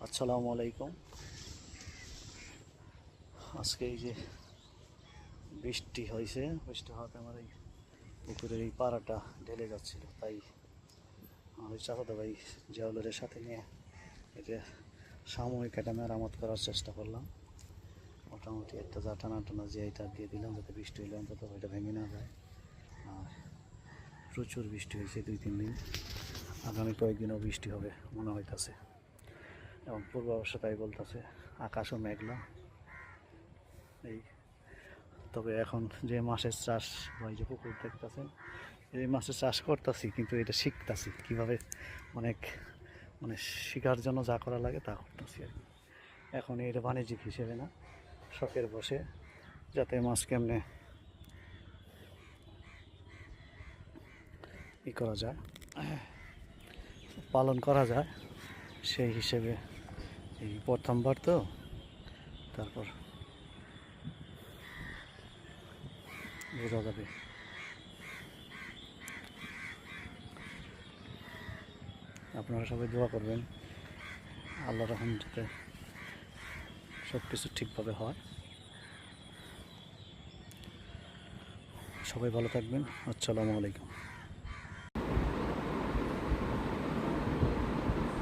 আসসালামু আলাইকুম। আজকে এই যে বৃষ্টি হয়েছে, বৃষ্টি হওয়াতে আমার এই পুকুরের এই পাড়াটা ঢেলে যাচ্ছিল, তাই আমার ওই চাচাতো ভাই জিয়াউলের সাথে নিয়ে এই যে সাময়িক একটা মেরামত করার চেষ্টা করলাম। মোটামুটি একটা যা টানা টানা যে এটা দিয়ে দিলাম, যাতে বৃষ্টি হইলে অন্তত ওইটা ভেঙে না যায়। আর প্রচুর বৃষ্টি হয়েছে 2-3 দিন, আগামী কয়েকদিনও বৃষ্টি হবে মনে হইতেছে, এবং পূর্বাভাসে তাই বলতেছে। আকাশও মেঘলা। এই তবে এখন যে মাছের চাষ বা এই যে পুকুর দেখতেছেন, এই মাছের চাষ করতেছি, কিন্তু এটা শিখতেছি কীভাবে, অনেক শেখার জন্য যা করা লাগে তা করতেছি আর কি। এখন এটা বাণিজ্যিক হিসেবে না, শখের বসে, যাতে মাছ কেমনে ই করা যায়, পালন করা যায়, সেই হিসেবে এই প্রথমবার তো, তারপর বোঝা যাবে। আপনারা সবাই দোয়া করবেন, আল্লাহ রহম যাতে সব কিছু ঠিকভাবে হয়। সবাই ভালো থাকবেন। আসসালামু আলাইকুম।